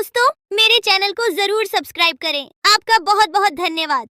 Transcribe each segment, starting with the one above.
दोस्तों, मेरे चैनल को जरूर सब्सक्राइब करें। आपका बहुत बहुत धन्यवाद।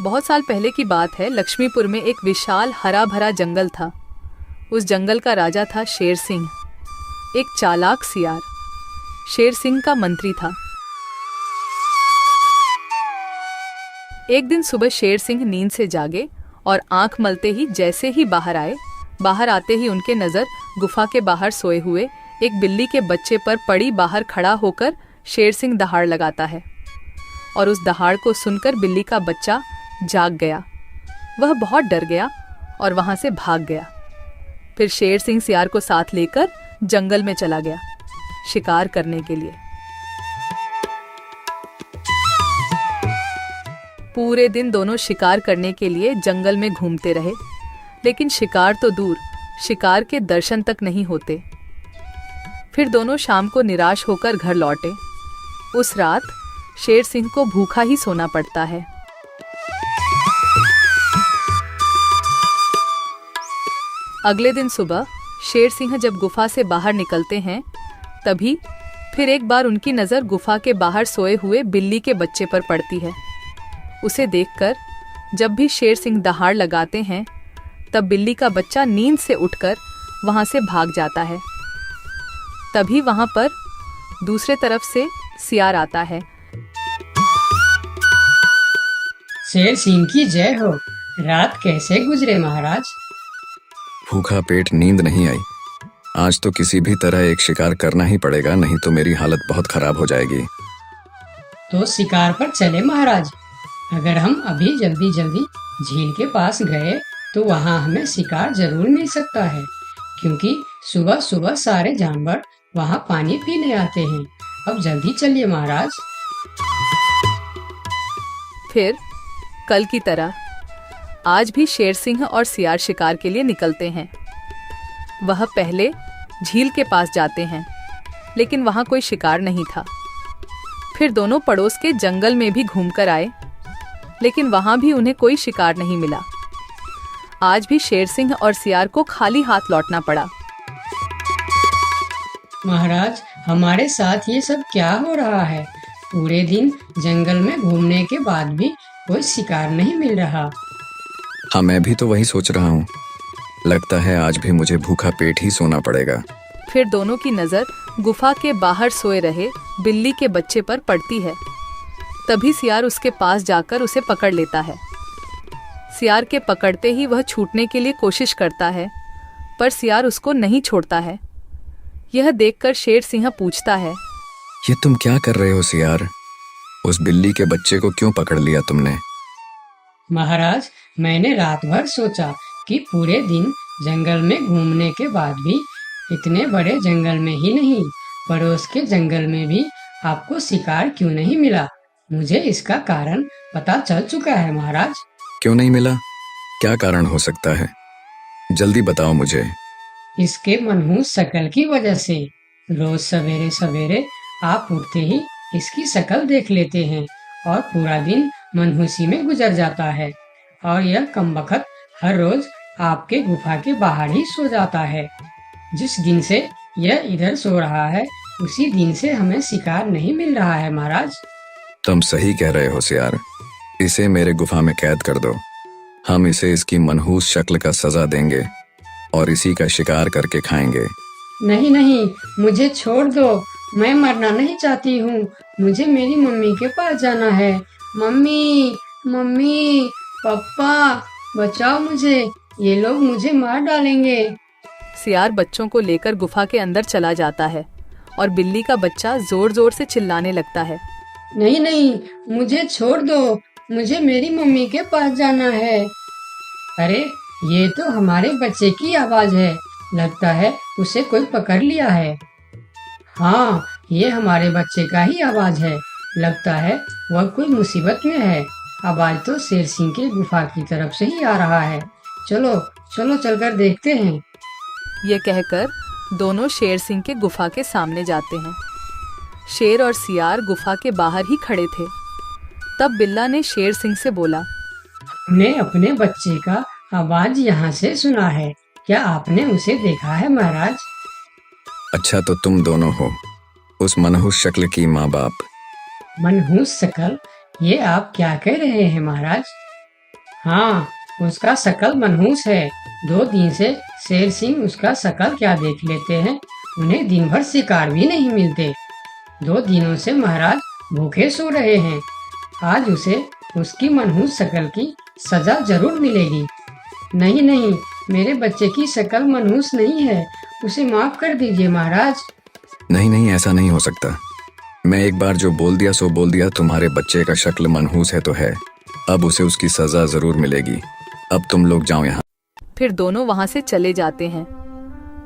बहुत साल पहले की बात है। लक्ष्मीपुर में एक विशाल हरा भरा जंगल था। उस जंगल का राजा था शेर सिंह, एक चालाक सियार। शेर सिंह का मंत्री था। एक दिन सुबह शेर सिंह नींद से जागे और आंख मलते ही जैसे ही बाहर आए, बाहर आते ही उनके नज़र गुफा के बाहर सोए हुए एक बिल्ली के बच्चे पर पड़ी। बाहर खड़ा होकर शेर सिंह दहाड़ लगाता है और उस दहाड़ को सुनकर बिल्ली का बच्चा जाग गया। वह बहुत डर गया और वहां से भाग गया। फिर शेर सिंह सियार को साथ लेकर जंगल में चला गया शिकार करने के लिए। पूरे दिन दोनों शिकार करने के लिए जंगल में घूमते रहे, लेकिन शिकार तो दूर, शिकार के दर्शन तक नहीं होते। फिर दोनों शाम को निराश होकर घर लौटे। उस रात शेर सिंह को भूखा ही सोना पड़ता है। अगले दिन सुबह शेर सिंह जब गुफा से बाहर निकलते हैं, तभी फिर एक बार उनकी नज़र गुफा के बाहर सोए हुए बिल्ली के बच्चे पर पड़ती है। उसे देखकर जब भी शेर सिंह दहाड़ लगाते हैं, तब बिल्ली का बच्चा नींद से उठकर वहां से भाग जाता है। तभी वहां पर दूसरे तरफ से सियार आता है। शेर सिंह की जय हो। रात कैसे गुजरे महाराज? भूखा पेट, नींद नहीं आई। आज तो किसी भी तरह एक शिकार करना ही पड़ेगा, नहीं तो मेरी हालत बहुत खराब हो जाएगी। तो शिकार पर चले महाराज। अगर हम अभी जल्दी जल्दी झील के पास गए तो वहाँ हमें शिकार जरूर मिल सकता है, क्योंकि सुबह सुबह सारे जानवर वहाँ पानी पीने आते हैं। अब जल्दी चलिए महाराज। फिर कल की तरह आज भी शेर सिंह और सियार शिकार के लिए निकलते हैं। वह पहले झील के पास जाते हैं, लेकिन वहां कोई शिकार नहीं था। फिर दोनों पड़ोस के जंगल में भी घूमकर आए, लेकिन वहां भी उन्हें कोई शिकार नहीं मिला। आज भी शेर सिंह और सियार को खाली हाथ लौटना पड़ा। महाराज, हमारे साथ ये सब क्या हो रहा है? पूरे दिन जंगल में घूमने के बाद भी कोई शिकार नहीं मिल रहा। हाँ, मैं भी तो वही सोच रहा हूँ। लगता है आज भी मुझे भूखा पेट ही सोना पड़ेगा। फिर दोनों की नजर गुफा के बाहर सोए रहे बिल्ली के बच्चे पर पड़ती है। तभी सियार उसके पास जाकर उसे पकड़ लेता है। सियार के पकड़ते ही वह छूटने के लिए कोशिश करता है, पर सियार उसको नहीं छोड़ता है। यह देखकर शेर सिंह पूछता है, ये तुम क्या कर रहे हो सियार? उस बिल्ली के बच्चे को क्यों पकड़ लिया तुमने? महाराज, मैंने रात भर सोचा कि पूरे दिन जंगल में घूमने के बाद भी इतने बड़े जंगल में ही नहीं, पड़ोस के जंगल में भी आपको शिकार क्यों नहीं मिला। मुझे इसका कारण पता चल चुका है महाराज। क्यों नहीं मिला? क्या कारण हो सकता है? जल्दी बताओ मुझे। इसके मनहूस शक्ल की वजह से। रोज सवेरे सवेरे आप उठते ही इसकी शक्ल देख लेते हैं और पूरा दिन मनहूसी में गुजर जाता है, और यह कमबख्त हर रोज आपके गुफा के बाहर ही सो जाता है। जिस दिन से यह इधर सो रहा है, उसी दिन से हमें शिकार नहीं मिल रहा है महाराज। तुम सही कह रहे हो सियार। इसे मेरे गुफा में कैद कर दो। हम इसे इसकी मनहूस शक्ल का सजा देंगे और इसी का शिकार करके खाएंगे। नहीं नहीं, मुझे छोड़ दो। मैं मरना नहीं चाहती हूँ। मुझे मेरी मम्मी के पास जाना है। मम्मी, मम्मी, पापा, बचाओ मुझे। ये लोग मुझे मार डालेंगे। सियार बच्चों को लेकर गुफा के अंदर चला जाता है और बिल्ली का बच्चा जोर जोर से चिल्लाने लगता है, नहीं नहीं, मुझे छोड़ दो। मुझे मेरी मम्मी के पास जाना है। अरे, ये तो हमारे बच्चे की आवाज है। लगता है उसे कोई पकड़ लिया है। हाँ, ये हमारे बच्चे का ही आवाज है। लगता है वह कोई मुसीबत में है। आवाज तो शेर सिंह के गुफा की तरफ से ही आ रहा है। चलो चलो, चलकर देखते हैं। ये कहकर दोनों शेर सिंह के गुफा के सामने जाते हैं। शेर और सियार गुफा के बाहर ही खड़े थे। तब बिल्ला ने शेर सिंह से बोला, हमने अपने बच्चे का आवाज यहाँ से सुना है। क्या आपने उसे देखा है महाराज? अच्छा तो तुम दोनों हो उस मनहूस शक्ल की माँ बाप। मनहूस शकल? ये आप क्या कह रहे हैं महाराज? हाँ, उसका शकल मनहूस है। 2 दिन से शेर सिंह उसका शकल क्या देख लेते हैं। उन्हें दिन भर शिकार भी नहीं मिलते। 2 दिनों से महाराज भूखे सो रहे हैं। आज उसे उसकी मनहूस शकल की सजा जरूर मिलेगी। नहीं नहीं, मेरे बच्चे की शकल मनहूस नहीं है। उसे माफ कर दीजिए महाराज। नहीं नहीं, ऐसा नहीं हो सकता। मैं एक बार जो बोल दिया सो बोल दिया। तुम्हारे बच्चे का शक्ल मनहूस है तो है, अब उसे उसकी सजा जरूर मिलेगी। अब तुम लोग जाओ यहाँ। फिर दोनों वहां से चले जाते हैं।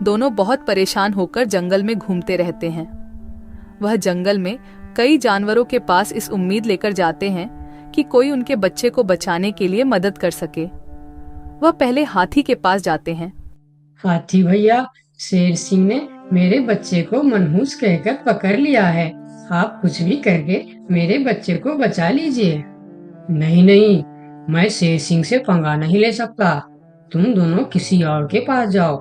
दोनों बहुत परेशान होकर जंगल में घूमते रहते हैं। वह जंगल में कई जानवरों के पास इस उम्मीद लेकर जाते हैं कि कोई उनके बच्चे को बचाने के लिए मदद कर सके। वह पहले हाथी के पास जाते हैं। हाथी भैया, शेर सिंह ने मेरे बच्चे को मनहूस कहकर पकड़ लिया है। आप कुछ भी करके मेरे बच्चे को बचा लीजिए। नहीं नहीं, मैं शेर सिंह से पंगा नहीं ले सकता। तुम दोनों किसी और के पास जाओ।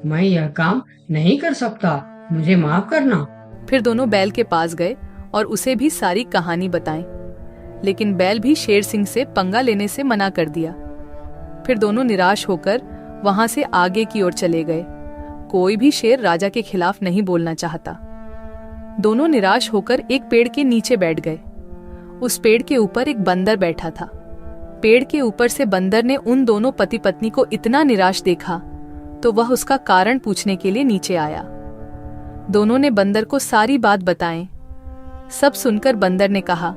मैं यह काम नहीं कर सकता। मुझे माफ करना। फिर दोनों बैल के पास गए और उसे भी सारी कहानी बताई, लेकिन बैल भी शेर सिंह से पंगा लेने से मना कर दिया। फिर दोनों निराश होकर वहां से आगे की ओर चले गए। कोई भी शेर राजा के खिलाफ नहीं बोलना चाहता। दोनों निराश होकर एक पेड़ के नीचे बैठ गए। उस पेड़ के ऊपर एक बंदर बैठा था। पेड़ के ऊपर से बंदर ने उन दोनों पति पत्नी को इतना निराश देखा तो वह उसका कारण पूछने के लिए नीचे आया। दोनों ने बंदर को सारी बात बताई। सब सुनकर बंदर ने कहा,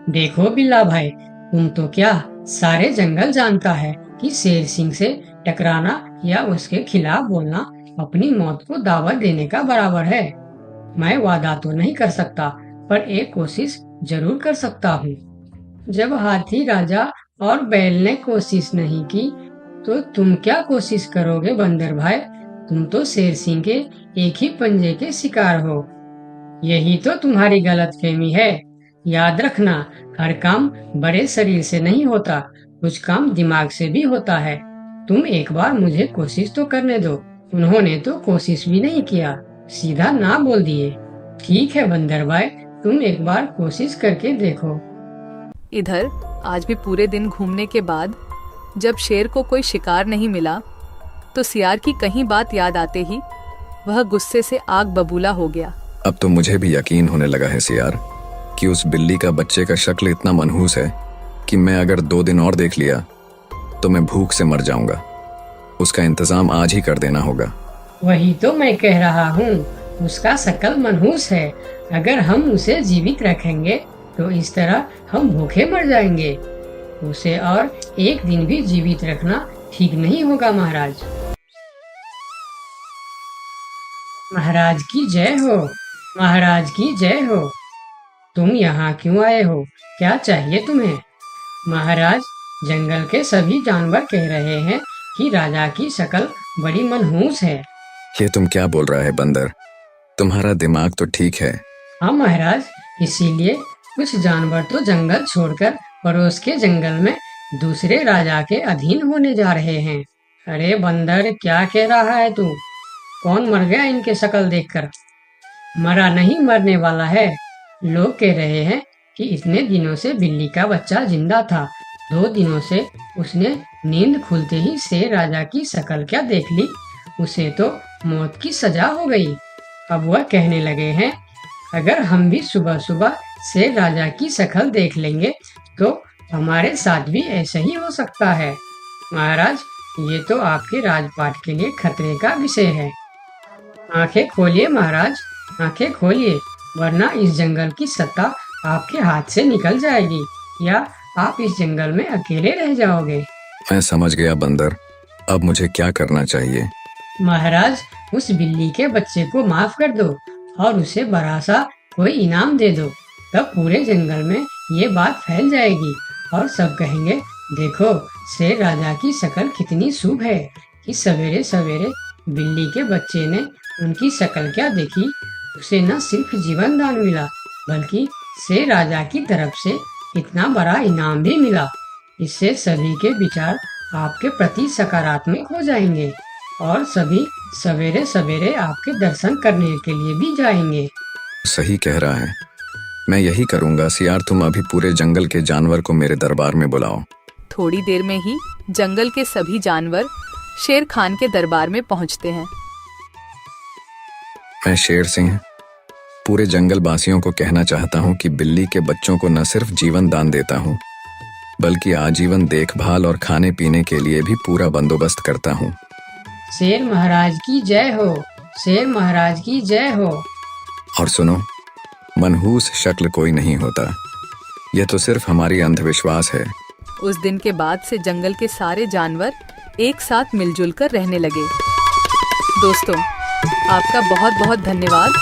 देखो बिल्ला भाई, तुम तो क्या सारे जंगल जानता है कि शेर सिंह से टकराना या उसके खिलाफ बोलना अपनी मौत को दावत देने का बराबर है। मैं वादा तो नहीं कर सकता, पर एक कोशिश जरूर कर सकता हूँ। जब हाथी राजा और बैल ने कोशिश नहीं की, तो तुम क्या कोशिश करोगे बंदर भाई? तुम तो शेर सिंह के एक ही पंजे के शिकार हो। यही तो तुम्हारी गलतफहमी है। याद रखना, हर काम बड़े शरीर से नहीं होता, कुछ काम दिमाग से भी होता है। तुम एक बार मुझे कोशिश तो करने दो। उन्होंने तो कोशिश भी नहीं किया, सीधा ना बोल दिए। ठीक है बंदर भाई, तुम एक बार कोशिश करके देखो। इधर आज भी पूरे दिन घूमने के बाद जब शेर को कोई शिकार नहीं मिला तो सियार की कहीं बात याद आते ही वह गुस्से से आग बबूला हो गया। अब तो मुझे भी यकीन होने लगा है सियार कि उस बिल्ली का बच्चे का शक्ल इतना मनहूस है कि मैं अगर 2 दिन और देख लिया तो मैं भूख से मर जाऊंगा। उसका इंतजाम आज ही कर देना होगा। वही तो मैं कह रहा हूँ, उसका शकल मनहूस है। अगर हम उसे जीवित रखेंगे तो इस तरह हम भूखे मर जाएंगे। उसे और एक दिन भी जीवित रखना ठीक नहीं होगा महाराज। महाराज की जय हो, महाराज की जय हो। तुम यहाँ क्यों आए हो? क्या चाहिए तुम्हें? महाराज, जंगल के सभी जानवर कह रहे हैं कि राजा की शक्ल बड़ी मनहूस है। ये तुम क्या बोल रहा है बंदर? तुम्हारा दिमाग तो ठीक है। हाँ महाराज, इसीलिए कुछ जानवर तो जंगल छोड़कर पड़ोस के जंगल में दूसरे राजा के अधीन होने जा रहे हैं। अरे बंदर, क्या कह रहा है तू? कौन मर गया इनके शक्ल देखकर? मरा नहीं, मरने वाला है। लोग कह रहे हैं कि इतने दिनों से बिल्ली का बच्चा जिंदा था। 2 दिनों से उसने नींद खुलते ही शेर राजा की शक्ल क्या देख ली, उसे तो मौत की सजा हो गई। अब वह कहने लगे हैं, अगर हम भी सुबह सुबह शेर राजा की शक्ल देख लेंगे तो हमारे साथ भी ऐसा ही हो सकता है। महाराज, ये तो आपके राजपाट के लिए खतरे का विषय है। आंखें खोलिए महाराज, आंखें खोलिए, वरना इस जंगल की सत्ता आपके हाथ से निकल जाएगी या आप इस जंगल में अकेले रह जाओगे। मैं समझ गया बंदर, अब मुझे क्या करना चाहिए? महाराज, उस बिल्ली के बच्चे को माफ कर दो और उसे बड़ा सा कोई इनाम दे दो। तब पूरे जंगल में ये बात फैल जाएगी और सब कहेंगे, देखो शेर राजा की शक्ल कितनी शुभ है कि सवेरे सवेरे बिल्ली के बच्चे ने उनकी शक्ल क्या देखी, उसे न सिर्फ जीवन दान मिला बल्कि शेर राजा की तरफ से इतना बड़ा इनाम भी मिला। इससे सभी के विचार आपके प्रति सकारात्मक हो जाएंगे। और सभी सवेरे सवेरे आपके दर्शन करने के लिए भी जाएंगे। सही कह रहा है, मैं यही करूंगा। सियार, तुम अभी पूरे जंगल के जानवर को मेरे दरबार में बुलाओ। थोड़ी देर में ही जंगल के सभी जानवर शेर खान के दरबार में पहुंचते हैं। मैं शेर सिंह पूरे जंगल वासियों को कहना चाहता हूँ कि बिल्ली के बच्चों को न सिर्फ जीवन दान देता हूँ, बल्कि आजीवन देखभाल और खाने पीने के लिए भी पूरा बंदोबस्त करता हूँ। शेर महाराज की जय हो, शेर महाराज की जय हो। और सुनो, मनहूस शक्ल कोई नहीं होता, यह तो सिर्फ हमारी अंधविश्वास है। उस दिन के बाद से जंगल के सारे जानवर एक साथ मिलजुल कर रहने लगे। दोस्तों, आपका बहुत बहुत धन्यवाद